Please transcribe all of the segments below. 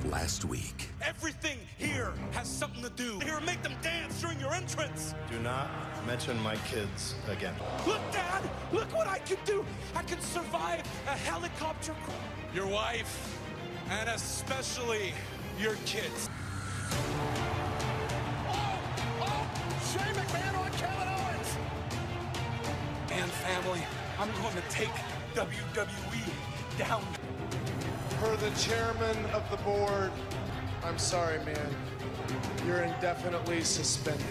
last week. Everything here has something to do. Here, make them dance during your entrance. Do not mention my kids again. Look, Dad, look what I can do. I can survive a helicopter crash. Your wife, and especially your kids. Shane McMahon on Kevin Owens. And family, I'm going to take WWE down. Per the chairman of the board, I'm sorry, man. You're indefinitely suspended.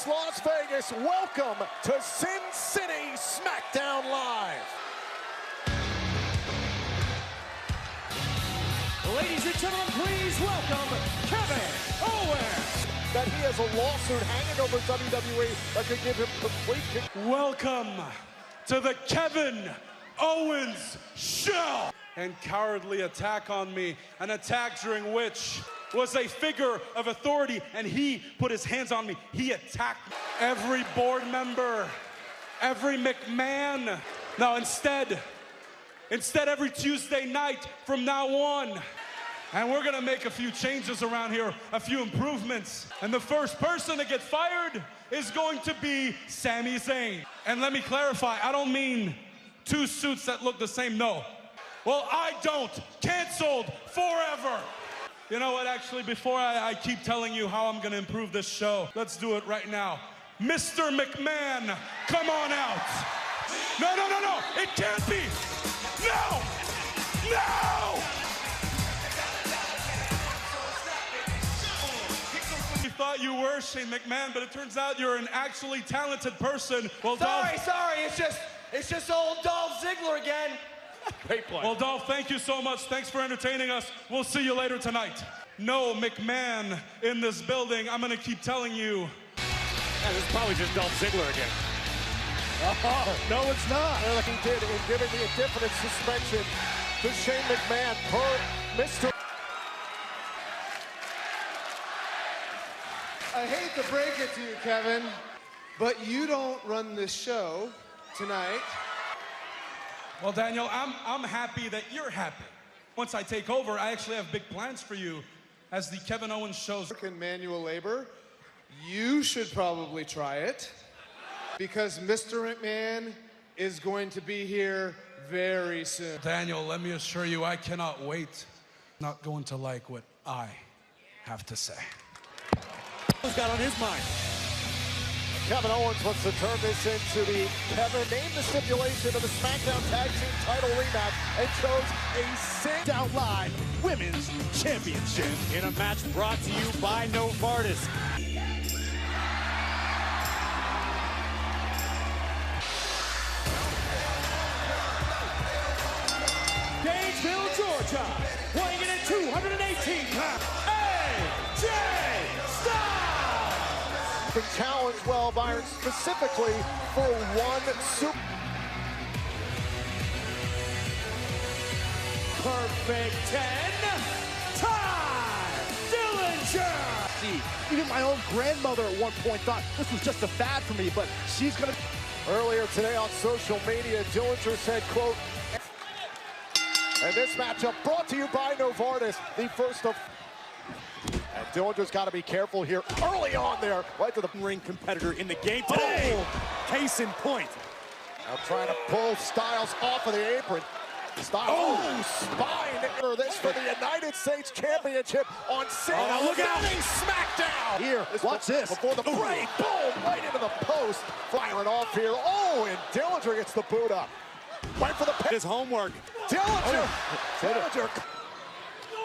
Las Vegas, welcome to Sin City SmackDown Live. Ladies and gentlemen, please welcome Kevin Owens. That he has a lawsuit hanging over WWE that could give him complete... Welcome to the Kevin Owens Show. And cowardly attack on me, an attack during which was a figure of authority, and he put his hands on me. He attacked every board member, every McMahon. Now instead every Tuesday night from now on, and we're gonna make a few changes around here, a few improvements. And the first person to get fired is going to be Sami Zayn. And let me clarify, I don't mean two suits that look the same, no. Well, I don't. Canceled forever. You know what, actually, before I keep telling you how I'm gonna improve this show, let's do it right now. Mr. McMahon, come on out. No, no, no, no, it can't be. No, no. You thought you were Shane McMahon, but it turns out you're an actually talented person. Well, Sorry, it's just old Dolph Ziggler again. Great play. Well, Dolph, thank you so much. Thanks for entertaining us. We'll see you later tonight. No McMahon in this building. I'm gonna keep telling you. Yeah, this is probably just Dolph Ziggler again. No, it's not. He did in giving the indefinite suspension to Shane McMahon per Mr. I hate to break it to you, Kevin, but you don't run this show tonight. Well, Daniel, I'm happy that you're happy. Once I take over, I actually have big plans for you as the Kevin Owens Show's Manual labor. You should probably try it because Mr. McMahon is going to be here very soon. Daniel, let me assure you, I cannot wait. Not going to like what I have to say. Who's got on his mind? Kevin Owens wants to turn this into the Kevin named the stipulation of the SmackDown Tag Team title rematch and chose a sit-down live Women's Championship In a match brought to you by Novartis. Gainesville, Georgia, weighing in at 218 pounds, AJ Styles! been challenged well by specifically for one super. Perfect 10, time, Dillinger! See, even my own grandmother at one point thought this was just a fad for me, but she's gonna... Earlier today on social media, Dillinger said, quote, and this matchup brought to you by Novartis, the first of... And Dillinger's got to be careful here early on there, right to the Ring competitor in the game today. Case in point. Now trying to pull Styles off of the apron. Styles, spine. This for the United States Championship on now look out. SmackDown. Here, watch this. Before the break, boom, right into the post. Firing off here. Oh, and Dillinger gets the boot up. Right for the pin. His homework. Dillinger. Dillinger.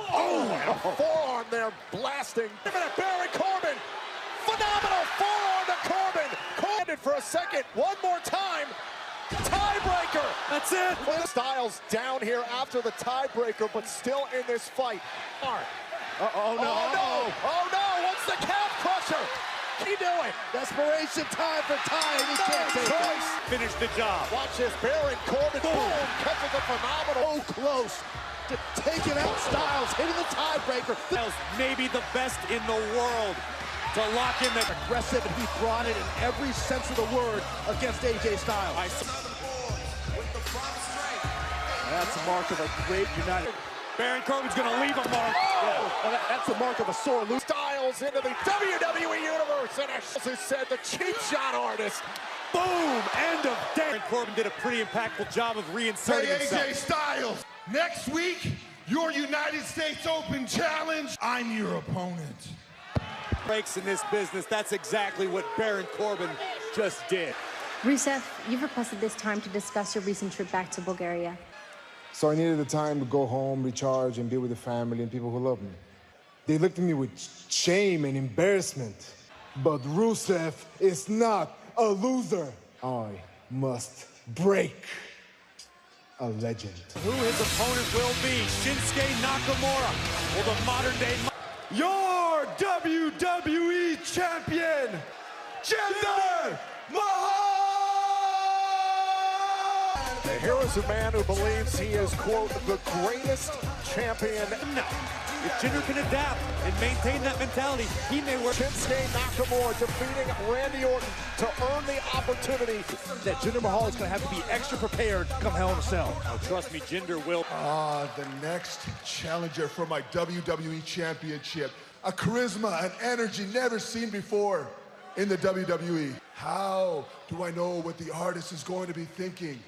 Oh, and a forearm there, blasting. Give it to Baron Corbin. Phenomenal forearm to Corbin. Corbin for a second. One more time. Tiebreaker. That's it. Styles down here after the tiebreaker, but still in this fight. Oh no. Oh no. Oh no. What's the calf crusher? What are you doing? Desperation time for time. He can't take it. Finish the job. Watch this. Baron Corbin. Boom. Catches a phenomenal. So close to taking out Styles, hitting the tiebreaker. Styles may be the best in the world to lock in the Aggressive, and he brought it in every sense of the word against AJ Styles. That's the mark of a great United. Baron Corbin's going to leave a mark. Yeah, that's the mark of a sore loser. Styles into the WWE Universe, and as said, the cheap shot artist. Boom! End of day. Baron Corbin did a pretty impactful job of reinserting himself. AJ Styles, next week, your United States Open Challenge, I'm your opponent. Breaks in this business, that's exactly what Baron Corbin just did. Rusev, you've requested this time to discuss your recent trip back to Bulgaria. So I needed the time to go home, recharge, and be with the family and people who love me. They looked at me with shame and embarrassment. But Rusev is not a loser. I must break a legend. Who his opponent will be, Shinsuke Nakamura, or the modern-day... Your WWE champion, Jinder Mahal! Here is a man who believes he is, quote, the greatest champion. No. If Jinder can adapt and maintain that mentality, he may work. Shinsuke Nakamura defeating Randy Orton to earn the opportunity. That Jinder Mahal is going to have to be extra prepared come Hell in a Cell. Oh, trust me, Jinder will. The next challenger for my WWE Championship. A charisma and energy never seen before in the WWE. How do I know what the artist is going to be thinking?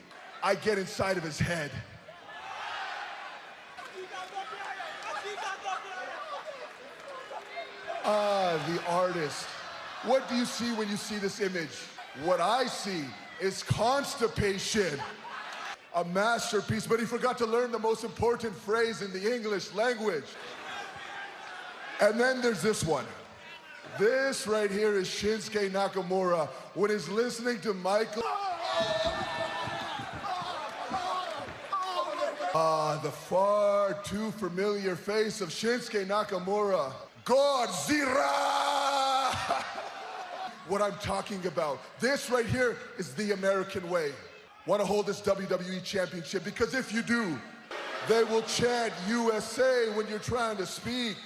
I get inside of his head. The artist. What do you see when you see this image? What I see is constipation. A masterpiece, but he forgot to learn the most important phrase in the English language. And then there's this one. This right here is Shinsuke Nakamura when he's listening to Michael. The far too familiar face of Shinsuke Nakamura. Godzilla! What I'm talking about. This right here is the American way. Want to hold this WWE Championship because if you do, they will chant USA when you're trying to speak.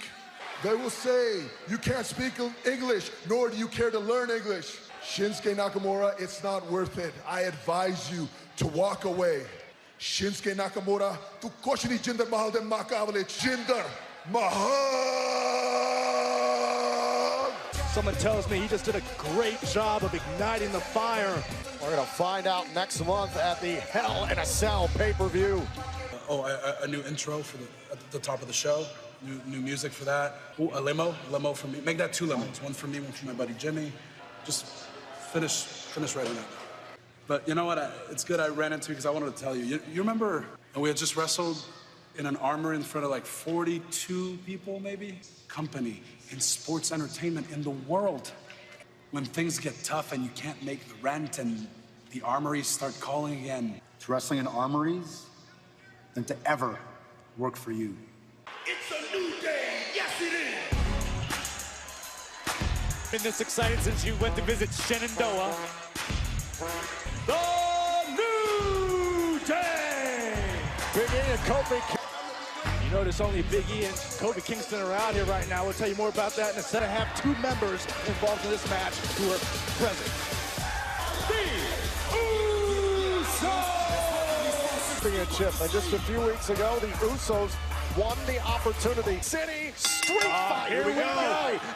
They will say, you can't speak English, nor do you care to learn English. Shinsuke Nakamura, it's not worth it. I advise you to walk away. Shinsuke Nakamura, tu kosh ni Jinder Mahal de makavale Jinder Mahal. Someone tells me he just did a great job of igniting the fire. We're going to find out next month at the Hell in a Cell pay-per-view. A new intro for at the top of the show. New music for that. Ooh, a limo for me. Make that 2 limos. One for me, one for my buddy Jimmy. Just finish writing that. But you know what? It's good I ran into because I wanted to tell you. You remember we had just wrestled in an armor in front of like 42 people, maybe? Company in sports entertainment in the world. When things get tough and you can't make the rent and the armories start calling again. It's wrestling in armories than to ever work for you. It's a new day, yes it is! Been this excited since you went to visit Shenandoah. The New Day! Big E and Kofi. You notice only Big E and Kofi Kingston are out here right now. We'll tell you more about that in a second. I have 2 members involved in this match who are present. Championship, and just a few weeks ago, the Usos won the opportunity. City Street Fight. Here we go.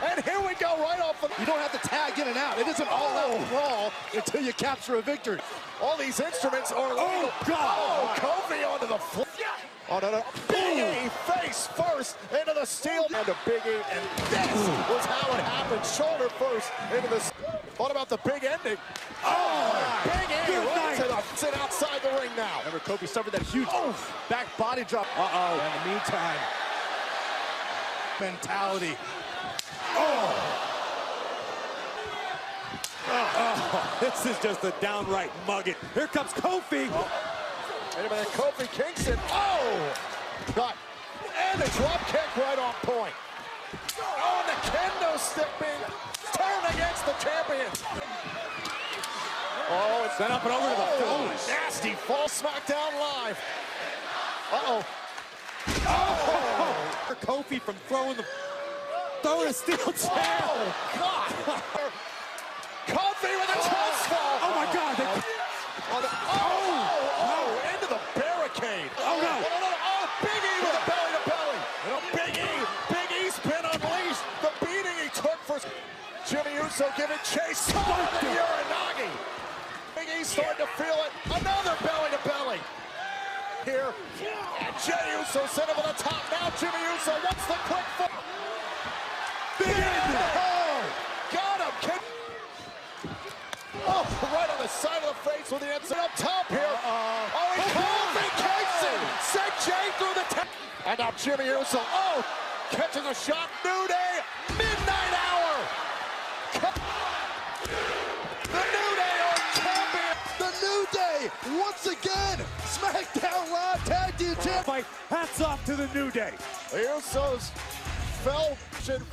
And here we go, right off the... You don't have to tag in and out. It isn't all out brawl until you capture a victory. All these instruments are... Oh, God. Oh, Kofi onto the floor. Oh, no. Big E face first into the steel. And a Big E, and this was how it happened. Shoulder first into the... What about the big ending? Oh, Big E right to the sit outside the ring now. Remember, Kofi suffered that huge back body drop. Uh-oh. In the meantime, mentality. This is just a downright mugget. Here comes Kofi. Wait a minute, Kofi Kingston. Oh! Got, and a drop kick right on point. Oh, the kendo stick being turned against the champions. Oh, it's Set up and over to the phone. nasty fall. SmackDown Live. Uh-oh. Kofi from throwing a steel chair. Oh, God. Kofi with a chest fall. Oh, my God. Into the barricade. Oh, no. Uso giving chase. Oh, the Uranagi. Big E starting to feel it. Another belly to belly. Here, and Jey Uso sent him to the top. Now Jimmy Uso, what's the quick foot? Oh, got him. Oh, right on the side of the face with the inside up top here. Oh, he called vacation. Sent Jey through the top. And now Jimmy Uso, catches a shot. New Day, midnight hour. The New Day are champion. The New Day, once again, SmackDown Live Tag Team Champion. Hats off to the New Day. The Usos fell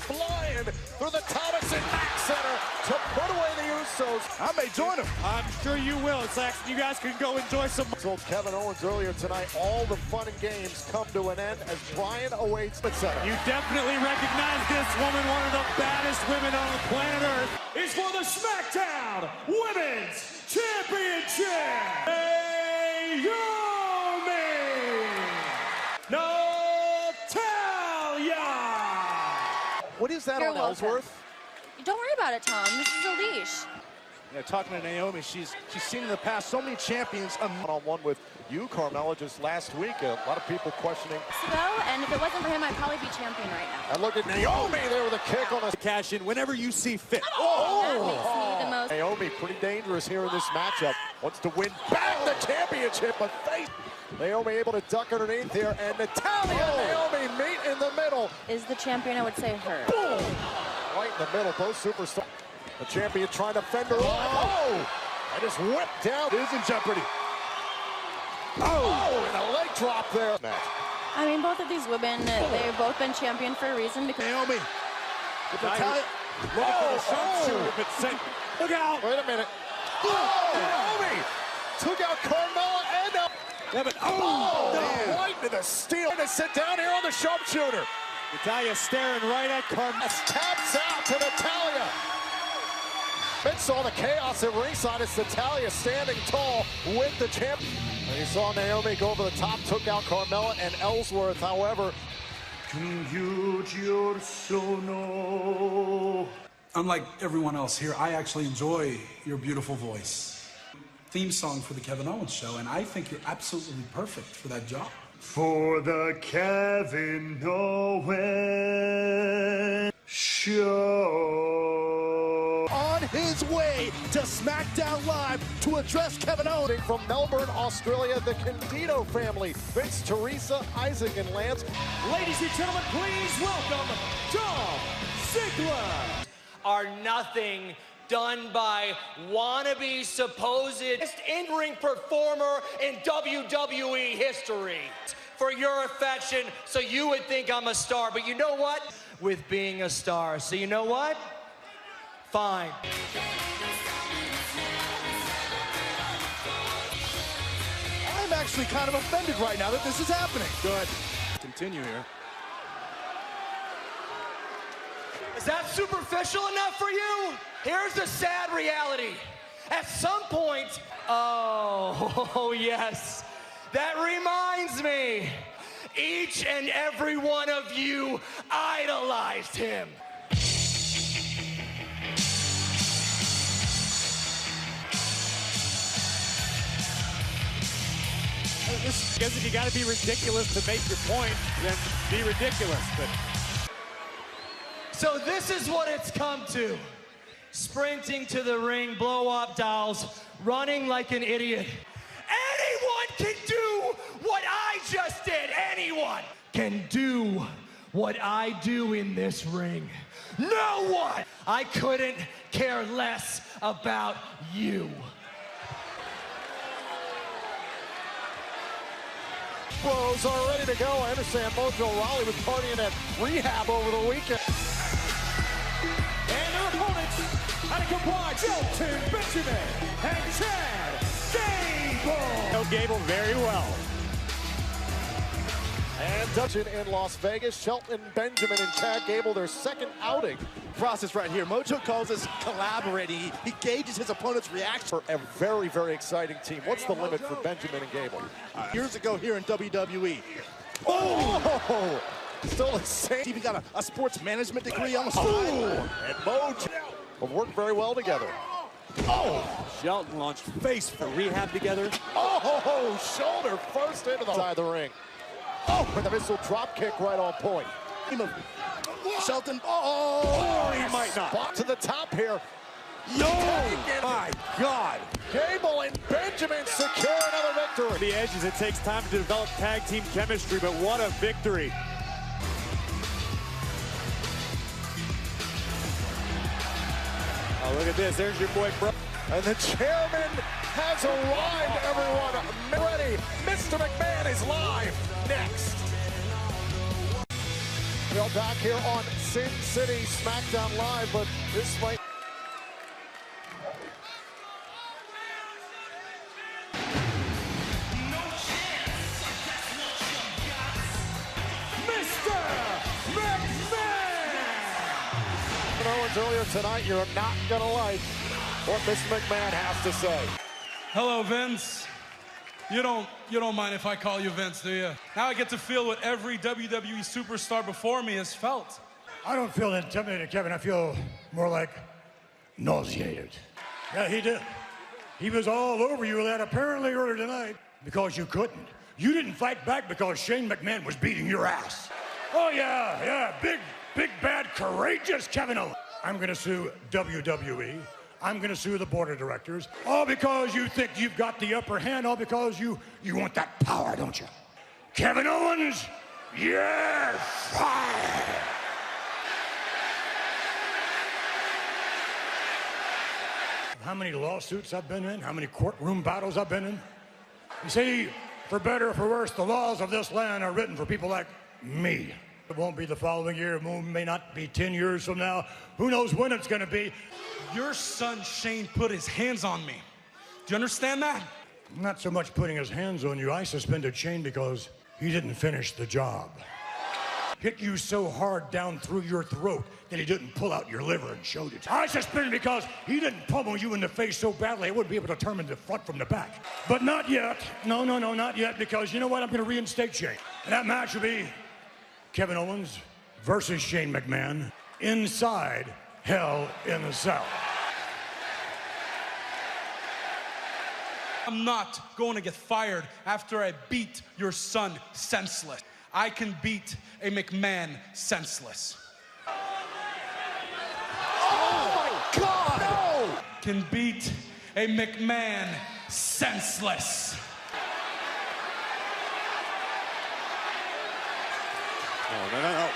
flying through the Thomas and Mack Center to put away the Usos. I may join them. I'm sure you will, Saxon. You guys can go enjoy some. Told Kevin Owens earlier tonight, all the fun and games come to an end as Brian awaits the center. You definitely recognize this woman, one of the baddest women on the planet Earth. Is for the SmackDown Women's Championship. What is that on Ellsworth? Don't worry about it, Tom. This is a leash. Yeah, talking to Naomi, she's seen in the past so many champions. One-on-one with you, Carmella, just last week. A lot of people questioning. And if it wasn't for him, I'd probably be champion right now. And look at Naomi there with a kick on a cash in whenever you see fit. That makes me the most. Naomi pretty dangerous here in this matchup. Wants to win back the championship, but face. Naomi able to duck underneath here, and Natalya and Naomi meet in the middle. Is the champion, I would say her. Boom! Right in the middle, both superstars. The champion trying to fend her off. I just whipped down. It is in jeopardy. And a leg drop there. I mean, both of these women, they've both been champion for a reason. Because Naomi. Natalya. Looking for the sharpshooter, but say, look out. Wait a minute. Naomi took out Carmella and right into the steel. To sit down here on the sharpshooter. Natalya staring right at Carmella. Taps out to Natalya. Amidst all the chaos at ringside, it's Natalya standing tall with the champ. And you saw Naomi go over the top, took out Carmella and Ellsworth. However, Unlike everyone else here, I actually enjoy your beautiful voice. Theme song for the Kevin Owens show, and I think you're absolutely perfect for that job. For the Kevin Owens Show. On his way to SmackDown Live to address Kevin Owens. From Melbourne, Australia, the Candido family. Vince, Teresa, Isaac, and Lance. Ladies and gentlemen, please welcome Tom Ziggler. Are nothing done by wannabe supposed in-ring performer in WWE history. For your affection, so you would think I'm a star, but you know what? With being a star, so you know what? Fine. I'm actually kind of offended right now that this is happening. Good. Continue here. Is that superficial enough for you? Here's the sad reality. At some point, oh yes, that reminds me, each and every one of you idolized him. I guess if you got to be ridiculous to make your point, then be ridiculous. But so this is what it's come to. Sprinting to the ring, blow-up dolls, running like an idiot. Anyone can do what I just did. Anyone can do what I do in this ring. No one! I couldn't care less about you. Bros are ready to go. I understand Mojo Rawley was partying at rehab over the weekend. and their opponents, out of comply, Shelton Benjamin and Chad Gable. Know Gable very well. And Dutchin in Las Vegas, Shelton Benjamin and Chad Gable, their second outing. Process right here. Mojo calls this collaborating. He gauges his opponent's reaction. For a very, very exciting team. What's the limit for Benjamin and Gable? Years ago here in WWE. Oh! Still insane. He even got a sports management degree. Almost and Mojo. have worked very well together. Oh! Shelton launched face for rehab together. Oh, shoulder first into the side of the ring. Oh, with a missile drop kick right on point. Shelton. Oh, he might not. Spot to the top here. No! My God! Gable and Benjamin secure another victory. The edges, it takes time to develop tag team chemistry, but what a victory. Oh, look at this. There's your boy, bro. And the chairman has arrived, everyone. Ready. Mr. McMahon is live next. We're back here on Sin City SmackDown Live, but this might... Owens earlier tonight, you're not gonna like what Mr. McMahon has to say. Hello, Vince. You don't mind if I call you Vince, do you? Now I get to feel what every WWE superstar before me has felt. I don't feel intimidated, Kevin. I feel more like nauseated. Yeah, he did. He was all over you that apparently earlier tonight because you couldn't. You didn't fight back because Shane McMahon was beating your ass. Oh, yeah, big, bad, courageous Kevin Owens. I'm gonna sue WWE. I'm gonna sue the board of directors. All because you think you've got the upper hand, all because you want that power, don't you? Kevin Owens, yes! How many lawsuits I've been in, how many courtroom battles I've been in. You see, for better or for worse, the laws of this land are written for people like me. It won't be the following year, it may not be 10 years from now. Who knows when it's gonna be. Your son Shane put his hands on me. Do you understand that? Not so much putting his hands on you. I suspended Shane because he didn't finish the job. Hit you so hard down through your throat that he didn't pull out your liver and showed it. I suspended because he didn't pummel you in the face so badly I wouldn't be able to determine the front from the back. But not yet. No, not yet, because you know what? I'm gonna reinstate Shane. And that match will be Kevin Owens versus Shane McMahon inside Hell in the Cell. I'm not going to get fired after I beat your son senseless. I can beat a McMahon senseless. Oh my God! No! Can beat a McMahon senseless. Oh, no.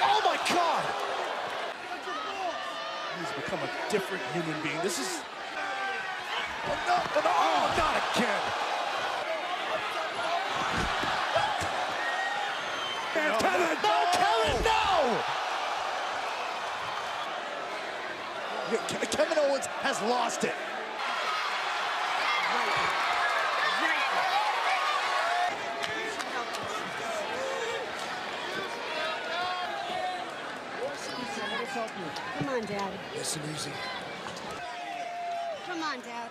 Oh my God! He's become a different human being. This is... Oh, not again! Kevin! No, Kevin, no! Kevin Owens has lost it. Come on, Dad. Listen easy. Come on, Dad.